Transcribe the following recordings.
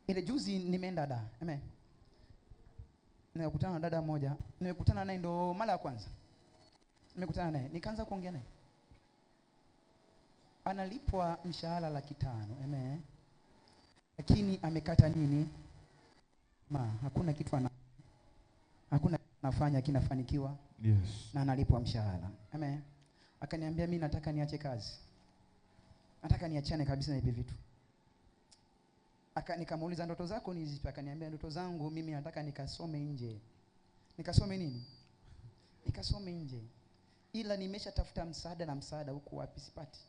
Ile juzi nimeenda da. Amen. Nimekutana na dada mmoja. Nimekutana naye ndo mara ya kwanza. Nimekutana naye, nikaanza kuongea naye. Analipwa mshahara 500,000. Amen. Lakini amekata nini? Hakuna kitu hakuna anafanya kinafanikiwa. Yes. Na analipwa mshahara. Amen. Akaniambia mimi nataka niache kazi. Nataka niachane kabisa na hivi vitu. Nikamuuliza ndoto zako ni zipi? Akaniambia ndoto zangu mimi nataka nikasome nje. Nikasome nini? Nikasome nje. Ila nimeshatafuta msaada huku wapi sipati.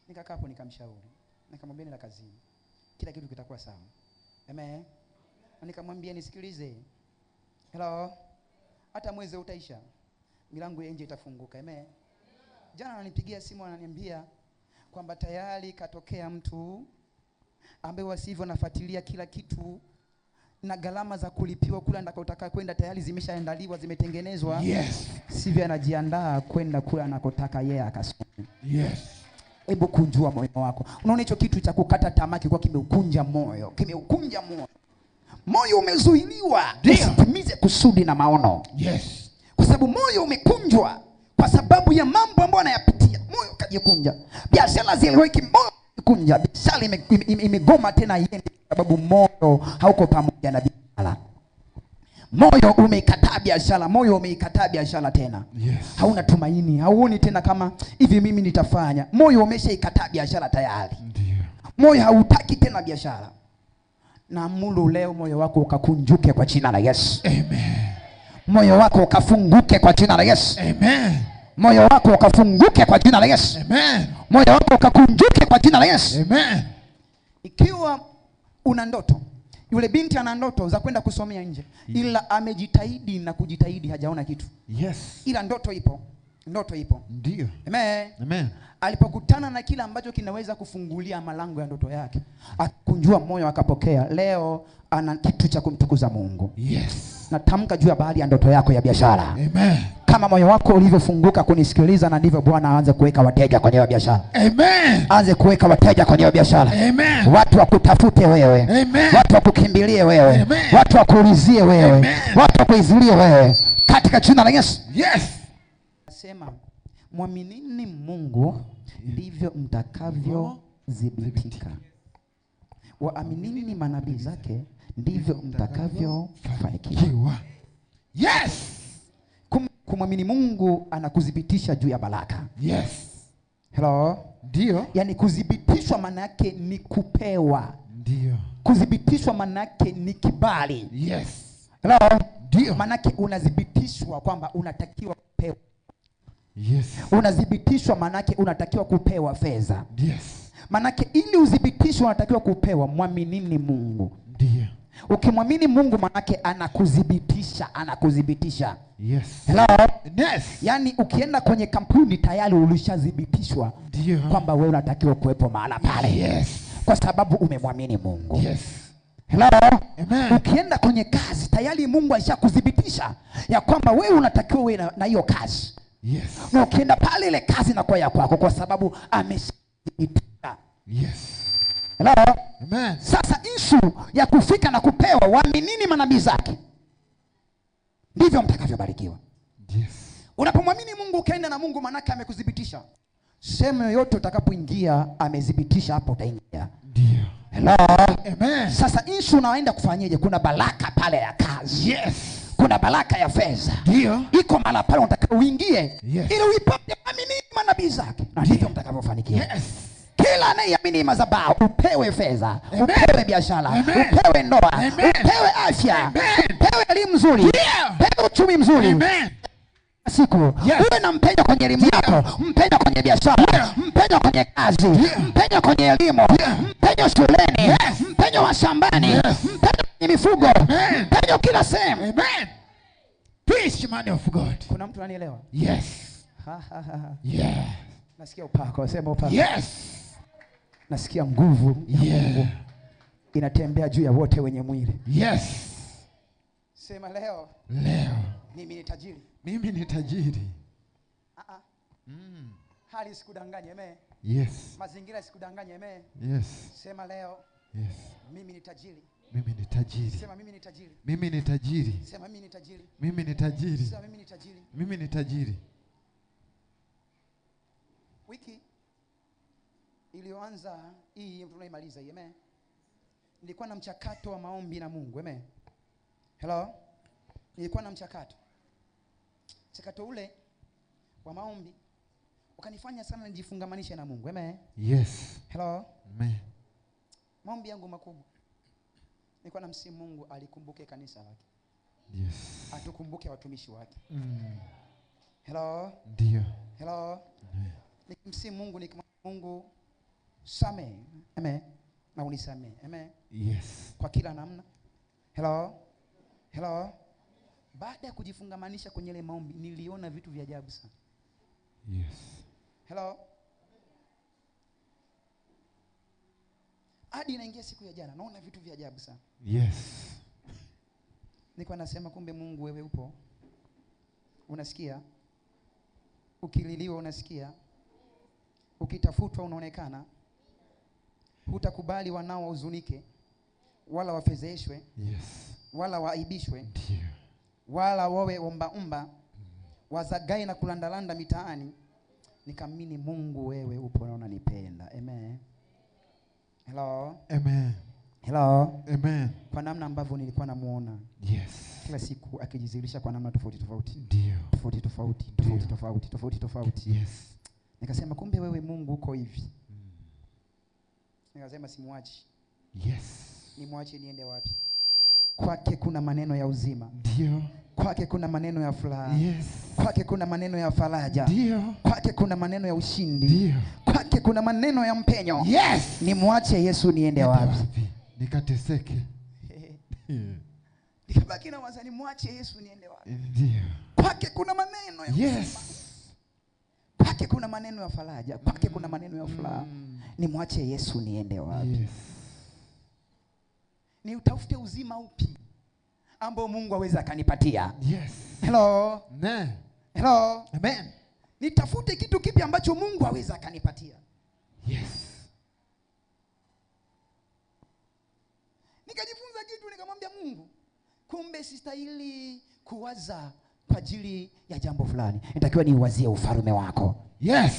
Nikakaa hapo nikamshauri. Nikamwambia nenda kazini. Kila kitu kitakuwa sawa. Amen. Na nikamwambia nisikilize. Hello. Hata mwezi utaisha. Milango ya nje itafunguka. Amen. Jana ananipigia simu ananiambia kwamba tayari katokea mtu ambaye wasivyo nafuatilia kila kitu na gharama za kulipiwa kula ndakotaka kwenda tayari zimeshaandaliwa, zimetengenezwa. Yes. Sivyo anajiandaa kwenda kula anakotaka yeye akasome. Yes. Hebu kunjua moyo wako. Unaona hicho kitu cha kukata tamaa kwa kimeukunja moyo. Kimeukunja moyo. Moyo umezuiliwa usitimize kusudi na maono. Yes. Kwa sababu moyo umekunjwa kwa sababu ya mambo ambayo anayapitia. Moyo kajikunja. Biashara ziliweki moyo kunja. Biashara imegoma tena iende sababu moyo hauko pamoja na biashara. Moyo umeikataa biashara, moyo umeikataa biashara tena. Yes. Hauna tumaini, hauoni tena kama hivi mimi nitafanya. Moyo umeshaikataa biashara tayari. Ndio. Moyo hautaki tena biashara. Na mulu leo moyo wako ukakunjuke kwa jina la Yesu. Amen. Moyo wako ukafunguke kwa jina la Yesu. Amen. Moyo wako ukafunguke kwa jina la Yesu. Amen. Moyo wako ukakunjuke kwa jina la Yesu. Amen. Ikiwa una ndoto, yule binti ana ndoto za kwenda kusomea nje, ila amejitahidi na kujitahidi hajaona kitu. Yes. Ila ndoto ipo. Ndoto ipo. Ndio. Amen. Amen. Alipokutana na kila ambacho kinaweza kufungulia malango ya ndoto yake, akunjua moyo akapokea. Leo ana kitu cha kumtukuza Mungu. Yes. Natamka juu ya bahari ya ndoto yako ya biashara. Amen. Kama moyo wako ulivyofunguka kunisikiliza na ndivyo Bwana aanze kuweka wateja kwenye hiyo biashara. Amen. Aanze kuweka wateja kwenye hiyo biashara. Amen. Watu wakutafute wewe. Amen. Watu wakukimbilie wewe. Amen. Watu wakuulizie wewe. Amen. Watu wakuizulie wewe. Katika jina la Yesu. Yes. Nasema mwaminini Mungu ndivyo mtakavyodhibitika. Waaminini manabii zake ndivyo mtakavyofanikiwa. Yes. Kumwamini Mungu anakudhibitisha juu ya baraka. Yes. Hello. Ndio. Yaani kudhibitishwa maana yake ni kupewa. Ndio. Kudhibitishwa maana yake ni kibali. Yes. Hello. Ndio. Maana yake unadhibitishwa kwamba unatakiwa kupewa. Yes. Unadhibitishwa maana yake unatakiwa kupewa fedha. Yes. Maana yake ili udhibitishwe unatakiwa kupewa, mwaminini Mungu. Ndio. Ukimwamini Mungu maana yake anakudhibitisha. Yes. Hello. Yes. Yaani ukienda kwenye kampuni tayari ulishadhibitishwa kwamba wewe unatakiwa kuwepo mahala pale. Yes. Kwa sababu umemwamini Mungu. Yes. Hello. Amen. Ukienda kwenye kazi tayari Mungu alishakudhibitisha ya kwamba wewe unatakiwa uwe na hiyo kazi. Yes. Na ukienda pale ile kazi na kwa ya kwako kwa sababu ameshathibitisha. Yes. Hello. Amen. Sasa issue ya kufika na kupewa, waaminini manabii zake ndivyo mtakavyobarikiwa. Yes. Unapomwamini Mungu ukaenda na Mungu manaka amekudhibitisha. Sehemu yoyote utakapoingia amedhibitisha hapo utaingia. Ndio. Hello. Amen. Sasa issue unaenda kufanyaje? Kuna baraka pale ya kazi. Yes. Kuna baraka ya fedha. Ndio. Iko mahali pale unataka uingie. Yes. Ili uipate amini manabii zake. Na ndivyo mtakavyofanikiwa. Yes. Kila anayeamini madhabahu upewe fedha, Amen. Upewe biashara, Amen. Upewe ndoa, Amen. Upewe afya, Amen. Upewe elimu nzuri, Yeah. Upewe uchumi mzuri. Amen. Siku Yes. uwe na mpenyo kwenye elimu yako, mpenyo kwenye biashara, Yeah. mpenyo kwenye kazi, mpenyo kwenye elimu, mpenyo shuleni, Yes. mpenyo wa shambani, Yes. mpenyo kwenye mifugo, Amen. mpenyo kila sehemu. Amen. Preach, man of God. Kuna mtu ananielewa? Yes. Yeah. Nasikia upako, sema upako. Yes. Nasikia nguvu ya Yeah. Mungu inatembea juu ya wote wenye mwili. Yes. Sema leo. Leo. Mimi ni tajiri. Mimi ni tajiri. Hali sikudanganye, amen. Yes. Mazingira sikudanganye, amen. Yes. Sema leo. Yes. Mimi ni tajiri. Mimi ni tajiri. Sema mimi ni tajiri. Mimi ni tajiri. Sema mimi ni tajiri. Mimi ni tajiri. Sema mimi ni tajiri. Mimi ni tajiri. Wiki iliyoanza hii tunaimaliza hii, amen. Nilikuwa na mchakato wa maombi na Mungu, amen. Hello. Nilikuwa na mchakato ule wa maombi ukanifanya sana nijifungamanishe na Mungu, amen. Yes. Hello. Amen. Maombi yangu makubwa nilikuwa namsihi Mungu alikumbuke kanisa lake. Yes. Atukumbuke watumishi wake. Hello. Ndio. Hello. Nikimsihi Mungu, nikimwambia Mungu samehe, amen, na unisamehe, amen. Yes. Kwa kila namna. Hello. Baada ya kujifungamanisha kwenye ile maombi niliona vitu vya ajabu sana. Yes. Hello. Hadi inaingia siku ya jana naona vitu vya ajabu sana. Yes. Nilikuwa nasema kumbe Mungu wewe upo. Unasikia? Ukililiwa unasikia. Ukitafutwa unaonekana. Hutakubali wanao wahuzunike wala wafezeshwe. Yes. Wala waaibishwe. Ndio. Wala wawe omba wazagae na kulandalanda mitaani. Nikamini Mungu wewe upo na unanipenda. Amen. Hello. Amen. Hello. Amen. Kwa namna ambavyo nilikuwa namuona. Yes. Kila siku akijizilisha kwa namna tofauti. Ndio. Tofauti. Yes. Nikasema kumbe wewe Mungu uko hivi. Nikasema simwachi. Yes. Nimwache niende wapi? Kwake kuna maneno ya uzima. Ndio. Kwake kuna maneno ya furaha. Yes. Kwake kuna maneno ya faraja. Ndio. Kwake kuna maneno ya ushindi. Ndio. Kwake kuna maneno ya mpenyo. Yes. Nimwache Yesu niende wapi? Nikateseke. Nikabaki na waza nimwache Yesu niende wapi? Ndio. Kwake kuna maneno ya yes. uzima. Kwake kuna maneno ya faraja. Kwake kuna maneno ya furaha. Nimwache Yesu niende wapi? Yes. Ni utafute uzima upi ambao Mungu aweza akanipatia? Yes. Hello. Ne. Hello. Amen. Nitafute kitu kipi ambacho Mungu aweza akanipatia? Yes. Nikajifunza kitu, nikamwambia Mungu, kumbe sistahili kuwaza kwa ajili ya jambo fulani. Nitakiwa niwazie ufalme wako. Yes.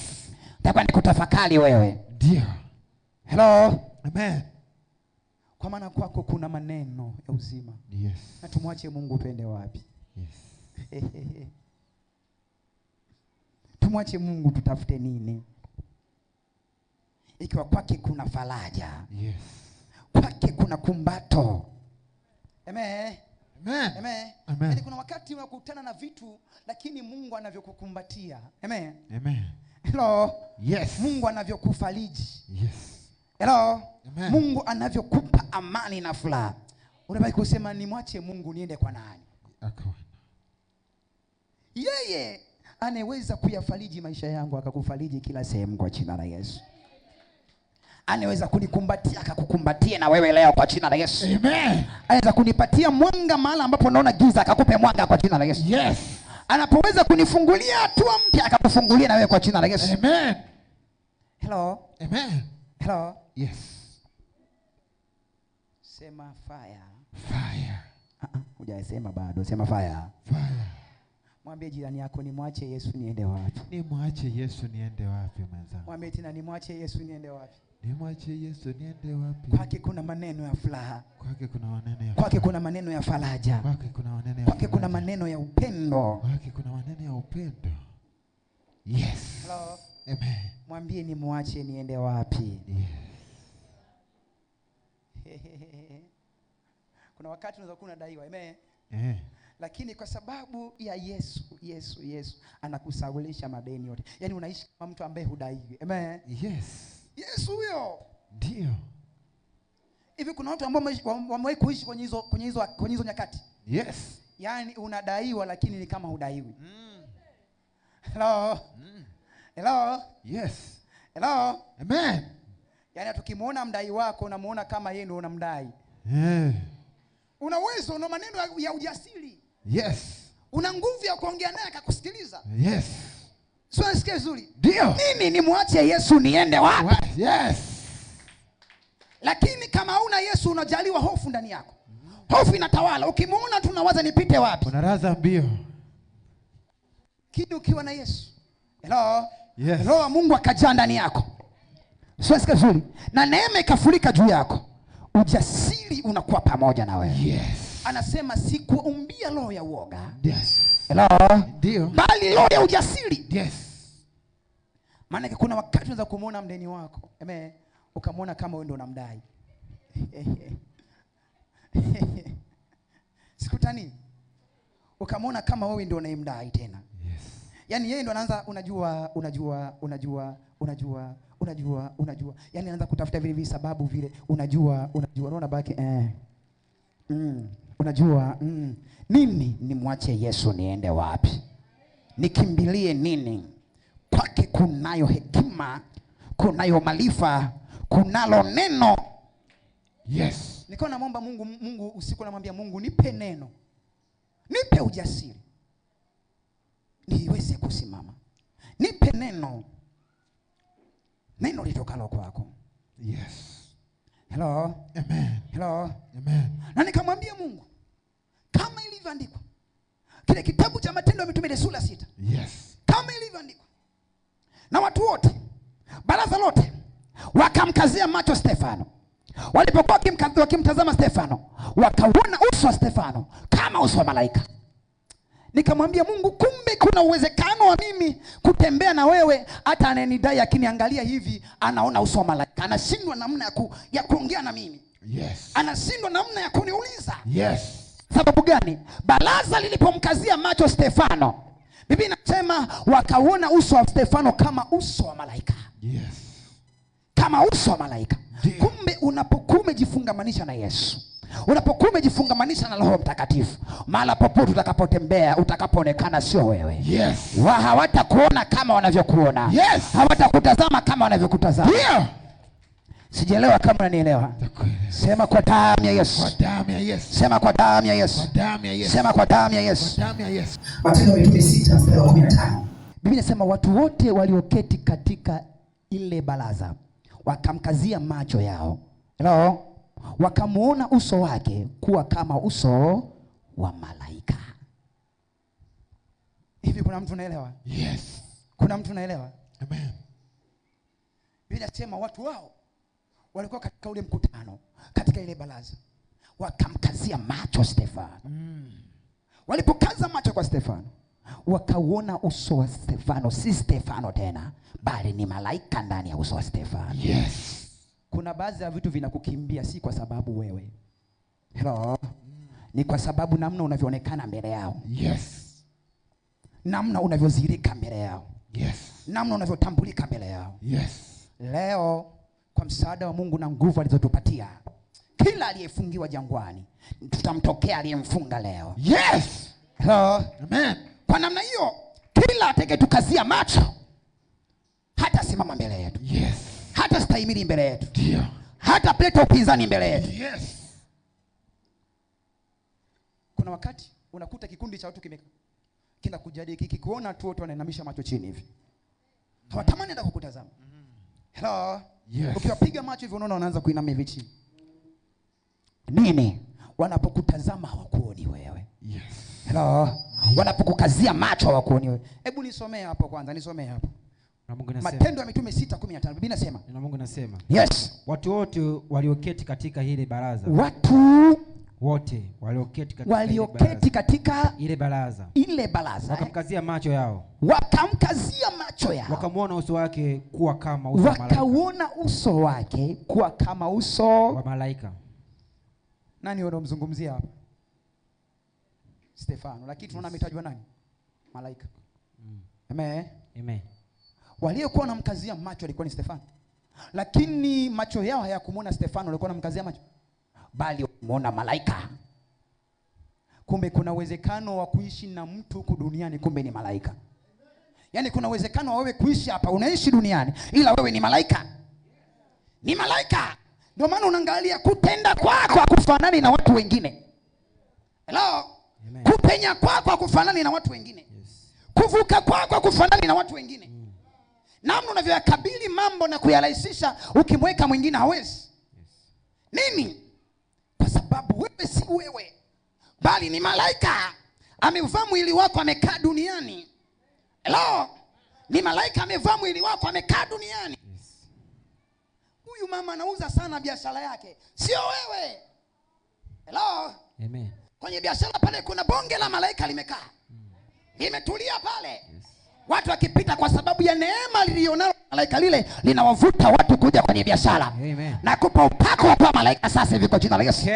Nitakuwa nikutafakari wewe. Ndio. Hello. Amen. Kwa maana kwako kuna maneno ya uzima. Yes. Na tumwache Mungu twende wapi? Yes. Tumwache Mungu tutafute nini? Ikiwa kwake kuna faraja. Yes. Kwake kuna kumbato. Amen. Amen. Amen. Amen. Yaani kuna wakati unakutana na vitu lakini Mungu anavyokukumbatia. Amen. Amen. Hello. Yes. Mungu anavyokufariji. Yes. Hello. Amen. Mungu anavyokupa amani na furaha. Unabaki kusema nimwache Mungu niende kwa nani? Akawa. Yeye anaweza kuyafariji maisha yangu akakufariji kila sehemu kwa jina la Yesu. Anaweza kunikumbatia akakukumbatie na wewe leo kwa jina la Yesu. Amen. Anaweza kunipatia mwanga mahali ambapo naona giza akakupe mwanga kwa jina la Yesu. Yes. Anapoweza kunifungulia hatua mpya akakufungulia na wewe kwa jina la Yesu. Amen. Hello. Amen. Hello. Yes. Sema fire. Fire. Hujasema bado, sema fire. Fire. Mwambie jirani yako nimwache Yesu niende wapi? Nimwache Yesu niende wapi mwenzangu? Mwambie tena nimwache Yesu niende wapi? Nimwache Yesu niende wapi? Kwake kuna maneno ya furaha. Kwake kuna maneno ya Kwake kuna maneno ya faraja. Kwake kuna maneno ya Kwake kuna maneno ya upendo. Kwake kuna maneno ya upendo. Yes. Hello. Amen. Mwambie nimwache niende wapi? Yes. Kuna wakati unaweza kuwa unadaiwa, amen. Lakini kwa sababu ya Yesu anakusaulisha madeni yote. Yaani unaishi kama mtu ambaye hudaiwi. Amen. Yes. Yesu huyo. Ndio. Hivi kuna watu ambao wamewahi kuishi kwenye hizo nyakati? Yes. Yaani unadaiwa lakini ni kama hudaiwi. Hello. Hello. Yes. Hello. Amen. Yaani tukimuona mdai wako unamuona kama yeye ndio unamdai. Una uwezo, una maneno ya ujasiri. Yes. Una nguvu ya kuongea naye akakusikiliza. Yes. Sio nasikia vizuri. Ndio. Mimi nimwache Yesu niende wapi? Yes. Lakini kama Yesu unajaliwa hofu ndani yako. Hofu inatawala. Ukimwona tu unawaza nipite wapi? Unaraza mbio. Kidi ukiwa na Yesu. Hello? Yes. Roho wa Mungu akajaa ndani yako. Siwasikia vizuri. Na neema ikafurika juu yako. Ujasiri unakuwa pamoja na wewe. Yes. Anasema sikuumbia roho ya uoga. Yes. Hello? Ndio. Bali roho ya ujasiri. Yes. Maana kuna wakati unaweza kumuona mdeni wako. Amen. Ukamwona kama wewe ndio unamdai. Sikutani. Ukamwona kama wewe ndio unayemdai tena. Yes. Yaani yeye ndio anaanza unajua. Yaani anaanza kutafuta vile sababu vile unajua unaona baki nini nimwache Yesu niende wapi? Nikimbilie nini? Kwake kunayo hekima, kunayo maarifa, kunalo neno. Yes. Niko naomba Mungu usiku namwambia Mungu nipe neno. Nipe ujasiri. Niweze kusimama. Nipe neno. Neno litokalo kwako. Yes. Hello. Amen. Hello. Amen. Na nikamwambia Mungu kama ilivyoandikwa kile kitabu cha Matendo ya Mitume sura 6. Yes. Kama ilivyoandikwa. Na watu wote, baraza lote wakamkazia macho Stefano. Walipokuwa wakimtazama Stefano, wakaona uso wa Stefano kama uso wa malaika. Nikamwambia Mungu, kumbe kuna uwezekano wa mimi kutembea na wewe, hata ananidai akiniangalia hivi anaona uso wa malaika. Anashindwa namna ya kuongea na mimi. Yes. Anashindwa namna ya kuniuliza. Yes. Sababu gani? Baraza lilipomkazia macho Stefano, Biblia inasema wakaona uso wa Stefano kama uso wa malaika. Yes. Kama uso wa malaika. Kumbe unapokuwa umejifungamanisha na Yesu, unapokuwa umejifungamanisha na Roho Mtakatifu, mahali popote utakapotembea, utakapoonekana sio wewe. Yes. Hawatakuona kama wanavyokuona. Yes. Hawatakutazama kama wanavyokutazama. Yeah. Sijaelewa kama unanielewa. Sema kwa damu ya Yesu. Kwa damu ya Yesu. Sema kwa damu ya Yesu. Kwa damu ya Yesu. Sema kwa damu ya Yesu. Kwa damu ya Yesu. Matendo ya Mitume 6:15. Biblia inasema watu wote walioketi katika ile baraza wakamkazia macho yao. Hello? Wakamuona uso wake kuwa kama uso wa malaika. Hivi kuna mtu anaelewa? Yes. Kuna mtu anaelewa? Amen. Biblia inasema watu wao walikuwa katika ule mkutano, katika ile baraza, wakamkazia macho Stefano. Walipokaza macho kwa Stefano, wakauona uso wa Stefano, si Stefano tena, bali ni malaika ndani ya uso wa Stefano. Yes. Kuna baadhi ya vitu vinakukimbia si kwa sababu wewe. Hello. Ni kwa sababu namna unavyoonekana mbele yao. Yes. Namna unavyozirika mbele yao. Yes. Namna unavyotambulika mbele yao. Yes. Leo kwa msaada wa Mungu na nguvu alizotupatia, kila aliyefungiwa jangwani tutamtokea aliyemfunga leo. Yes. Hello. Amen. Kwa namna hiyo kila atakayetukazia macho hata simama mbele yetu. Yes. Hata stahimili mbele yetu. Ndio. Hata pleta upinzani mbele yetu. Yes. Kuna wakati unakuta kikundi cha watu kina kujadili kikuona tu wote wanainamisha macho chini hivi. Hawatamani hata kukutazama. Hello. Yes. Ukiwapiga macho hivi unaona wanaanza kuinama hivi chini. Nini? Wanapokutazama hawakuoni wewe. Yes. Hello. Wanapokukazia macho hawakuoni wewe. Hebu nisomee hapo kwanza, nisomee hapo. Na Mungu anasema. Matendo ya Mitume 6:15. Biblia inasema. Na Mungu anasema. Yes. Watu wote walioketi katika ile baraza. Watu wote walioketi katika ile baraza. Ile baraza. Wakamkazia macho yao. Wakamkazia macho yao. Wakamwona uso wake kuwa kama uso wa malaika. Wakaona uso wake kuwa kama uso wa malaika. Nani wanaomzungumzia hapa? Stefano. Lakini tunaona ametajwa nani? Malaika. Amen. Amen. Waliokuwa wanamkazia macho walikuwa ni Stefano. Lakini macho yao hayakumuona Stefano, walikuwa wanamkazia macho, bali walimuona malaika. Kumbe kuna uwezekano wa kuishi na mtu huku duniani, kumbe ni malaika. Yaani kuna uwezekano wa wewe kuishi hapa, unaishi duniani, ila wewe ni malaika. Ni malaika. Ndio maana unaangalia kutenda kwako hakufanani na watu wengine. Hello? Amen. Kupenya kwako hakufanani na watu wengine. Yes. Kuvuka kwako hakufanani na watu wengine. Namna unavyoyakabili mambo na kuyarahisisha, ukimweka mwingine hawezi. Yes. Nini? si wewe, bali ni malaika amevaa mwili wako amekaa duniani. Hello, ni malaika amevaa mwili wako amekaa duniani. Huyu mama anauza sana biashara yake, sio wewe. Hello, Amen. Kwenye biashara pale kuna bonge la malaika limekaa, limetulia pale. Watu wakipita kwa sababu ya neema lilionalo malaika lile linawavuta watu kuja kwenye biashara. Amen. Nakupa upako wa kuwa malaika sasa hivi kwa jina la Yesu.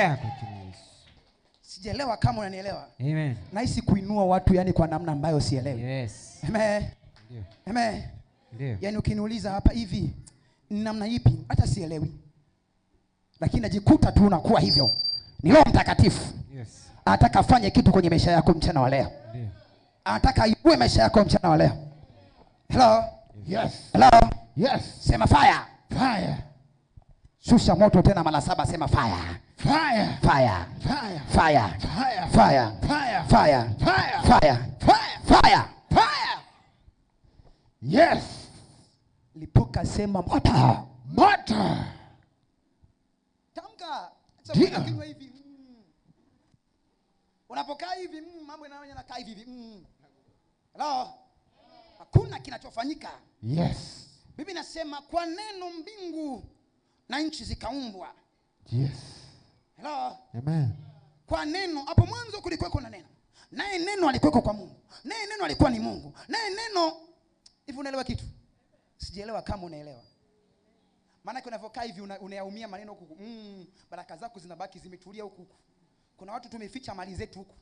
Sijaelewa kama unanielewa. Amen. Nahisi kuinua watu yani kwa namna ambayo sielewi. Yes. Amen. Ndio. Amen. Ndio. Yani ukiniuliza hapa hivi namna ipi hata sielewi. Lakini najikuta tu unakuwa hivyo. Ni Roho Mtakatifu. Yes. Anataka afanye kitu kwenye maisha yako mchana wa leo. Ndio. Anataka aiue maisha yako mchana wa leo. Hello? Yes. Hello? Yes. Sema fire. Fire. Shusha moto tena mara 7, sema fire. Fire. Fire. Fire. Fire. Fire. Fire. Fire. Fire. Fire. Fire. Fire. Fire. Fire. Yes. Lipuka, sema moto. Moto. Tamka. Ndio. Kinywa hivi. Unapokaa hivi mambo yanakaa hivi. Hello? Hakuna kinachofanyika. Yes. Biblia inasema kwa neno mbingu na nchi zikaumbwa. Yes. Hello? Amen. Kwa neno, hapo mwanzo kulikuwa na neno. Naye neno alikuwa kwa Mungu. Naye neno alikuwa ni Mungu. Naye neno, hivi unaelewa kitu? Sijaelewa kama unaelewa. Maana unavyokaa hivi unayaumia maneno huku. Baraka zako zinabaki zimetulia huku. Kuna watu tumeficha mali zetu huku.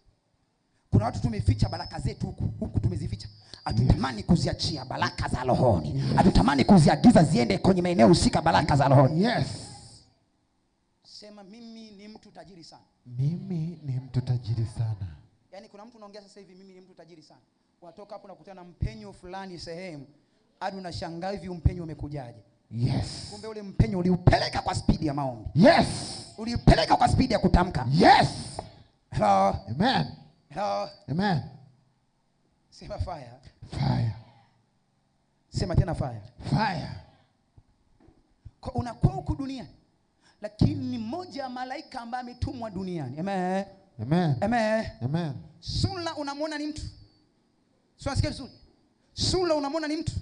Kuna watu tumeficha baraka zetu huku tumezificha. Hatutamani kuziachia baraka za rohoni. Hatutamani kuziagiza ziende kwenye maeneo husika baraka za rohoni. Yes. Sema mimi ni mtu tajiri sana. Mimi ni mtu tajiri sana. Yaani kuna mtu unaongea sasa hivi mimi ni mtu tajiri sana. Unatoka hapo unakutana na mpenyo fulani sehemu. Hadi unashangaa hivi mpenyo umekujaje? Yes. Kumbe ule mpenyo uliupeleka kwa spidi ya maombi. Yes. Uliupeleka kwa spidi ya kutamka. Yes. Hello. Amen. Hello. Amen. Sema fire. Fire. Sema tena fire. Fire. Kwa unakuwa huku duniani, lakini ni mmoja wa malaika ambaye ametumwa duniani. Amen. Amen. Amen. Amen. Sura unamwona ni mtu. Sio asikia vizuri. Sura unamwona ni mtu.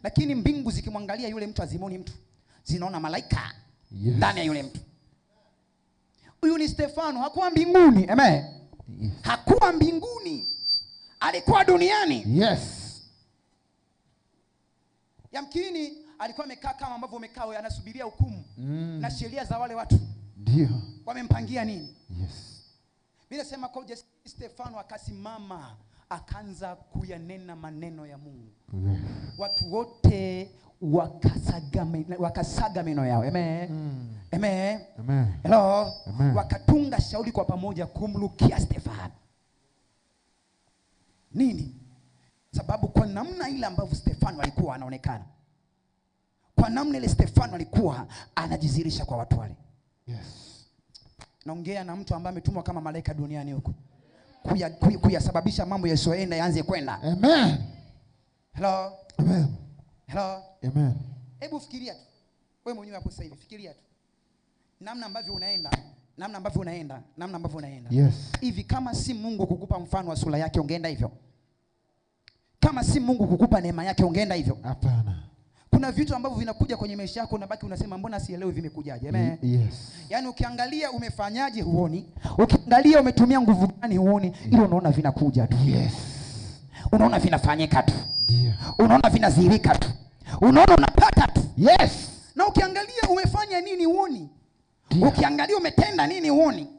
Lakini mbingu zikimwangalia yule mtu azimoni mtu. Zinaona malaika ndani ya yule mtu. Huyu ni Stefano, hakuwa mbinguni. Amen. Yes. Hakuwa mbinguni. Alikuwa duniani. Yes. Yamkini alikuwa amekaa kama ambavyo umekaa wewe, anasubiria hukumu na sheria za wale watu. Ndio. Wamempangia nini? Yes. Bila sema kwa Stefano akasimama akaanza kuyanena maneno ya Mungu. Yes. Watu wote wakasaga meno yao. Amen. Amen. Amen. Hello. Amen. Wakatunga shauri kwa pamoja kumlukia Stefano. Nini? Sababu kwa namna ile ambavyo Stefano alikuwa anaonekana, kwa namna ile Stefano alikuwa anajizirisha kwa watu wale. Yes. Naongea na mtu ambaye ametumwa kama malaika duniani huko kuyasababisha mambo yasioenda yaanze kwenda. Amen. Hello. Amen. Hello. Amen. Hebu fikiria tu. Wewe mwenyewe hapo sasa hivi fikiria tu. Namna ambavyo unaenda. Yes. Hivi kama si Mungu kukupa mfano wa sura yake ungeenda hivyo? Kama si Mungu kukupa neema yake ungeenda hivyo? Hapana. Kuna vitu ambavyo vinakuja kwenye maisha yako unabaki unasema mbona sielewi vimekujaje? Amen. Yes. Yaani ukiangalia umefanyaje huoni. Ukiangalia umetumia nguvu gani huoni. Ile unaona vinakuja tu. Yes. Unaona vinafanyika tu. Ndio. Unaona vinadhihirika tu. Unaona unapata tu. Yes. Na ukiangalia umefanya nini huoni. Ndio. Ukiangalia umetenda nini huoni.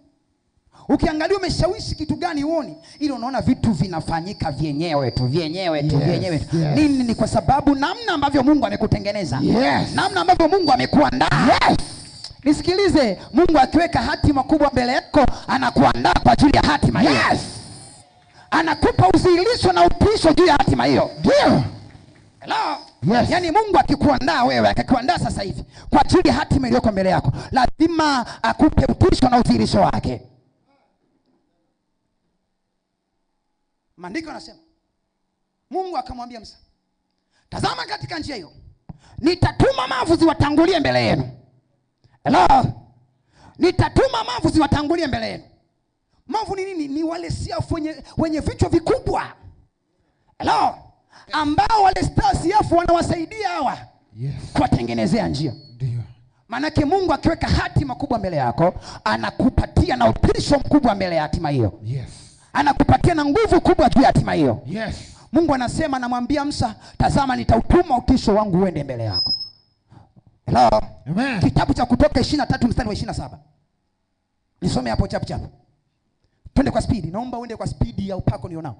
Ukiangalia umeshawishi kitu gani huoni. Ile unaona vitu vinafanyika vyenyewe tu. Yes. Nini? Ni kwa sababu namna ambavyo Mungu amekutengeneza. Yes. Namna ambavyo Mungu amekuandaa. Yes. Nisikilize, Mungu akiweka hatima kubwa mbele yako, anakuandaa kwa ajili ya hatima hiyo. Yes. Anakupa uzilisho na upisho juu ya hatima hiyo. Ndio. Hello. Yes. Yaani Mungu akikuandaa wewe, akikuandaa sasa hivi kwa ajili ya hatima iliyoko mbele yako, lazima akupe upisho na uzilisho wake. Maandiko yanasema Mungu akamwambia Musa, tazama katika njia hiyo nitatuma mavu ziwatangulie mbele yenu. Hello. Nitatuma mavu ziwatangulie mbele yenu. Mavu ni nini? Ni wale siafu wenye vichwa vikubwa. Hello? Ambao wale siafu wanawasaidia hawa. Yes. Kuwatengenezea njia. Ndio. Manake Mungu akiweka hatima kubwa mbele yako, anakupatia na utisho mkubwa mbele ya hatima hiyo. Yes. Anakupatia na nguvu kubwa juu ya hatima hiyo. Yes. Mungu anasema, namwambia Musa, tazama nitautuma utisho wangu uende mbele yako. Hello? Amen. Kitabu cha Kutoka 23 mstari wa 27. Nisome hapo chapu chapu. Twende kwa speed. Naomba uende kwa speed ya upako nionao.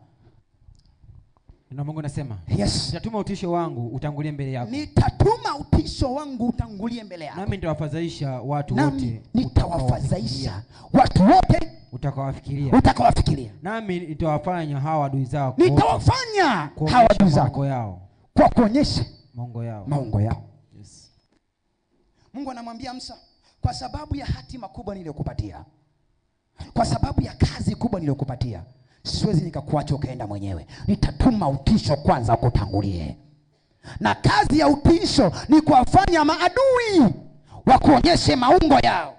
Na Mungu anasema, yes, nitatuma utisho wangu utangulie mbele yako. Nitatuma utisho wangu utangulie mbele yako. Nami nitawafadhaisha watu wote. Nami nitawafadhaisha watu wote utakawafikiria. Nami nitawafanya hawa adui zako. Nitawafanya hawa adui zako kwa kuonyesha maungo yao. Yes. Mungu anamwambia Musa, kwa sababu ya hatima kubwa niliyokupatia, kwa sababu ya kazi kubwa niliyokupatia, siwezi nikakuacha ukaenda mwenyewe. Nitatuma utisho kwanza ukutangulie. Na kazi ya utisho ni kuwafanya maadui wa kuonyeshe maungo yao.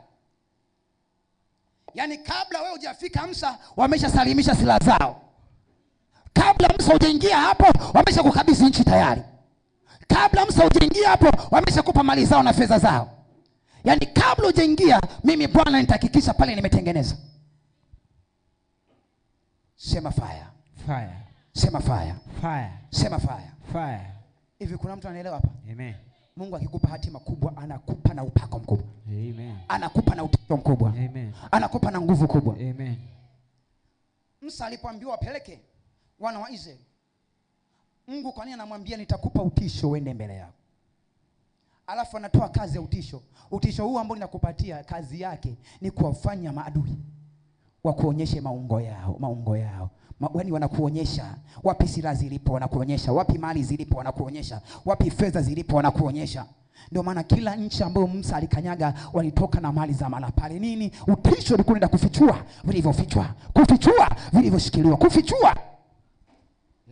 Yaani kabla wewe hujafika Musa, wameshasalimisha silaha zao. Kabla Musa hujaingia hapo, wameshakukabidhi nchi tayari. Kabla Musa hujaingia hapo, wameshakupa mali zao na fedha zao. Yaani kabla hujaingia, mimi Bwana nitahakikisha pale nimetengeneza. Sema fire. Fire. Sema fire. Fire. Sema fire. Fire. Hivi kuna mtu anaelewa hapa? Amen. Mungu akikupa hatima kubwa, anakupa na upako mkubwa. Amen. Anakupa na utisho mkubwa. Amen. Anakupa na nguvu kubwa. Amen. Musa alipoambiwa wapeleke wana wa Israeli, Mungu kwa nini anamwambia nitakupa utisho uende mbele yako? Alafu anatoa kazi ya utisho. Utisho huu ambao ninakupatia kazi yake ni kuwafanya maadui wa kuonyeshe maungo yao. Yaani wanakuonyesha wapi silaha zilipo, wanakuonyesha wapi mali zilipo, wanakuonyesha wapi fedha zilipo, wanakuonyesha. Ndio maana kila nchi ambayo Musa alikanyaga walitoka na mali za mala pale. Nini? Utisho ulikuwa unaenda kufichua vilivyofichwa, kufichua vilivyoshikiliwa, kufichua.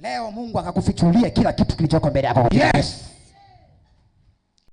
Leo Mungu akakufichulia kila kitu kilichoko mbele yako. Yes.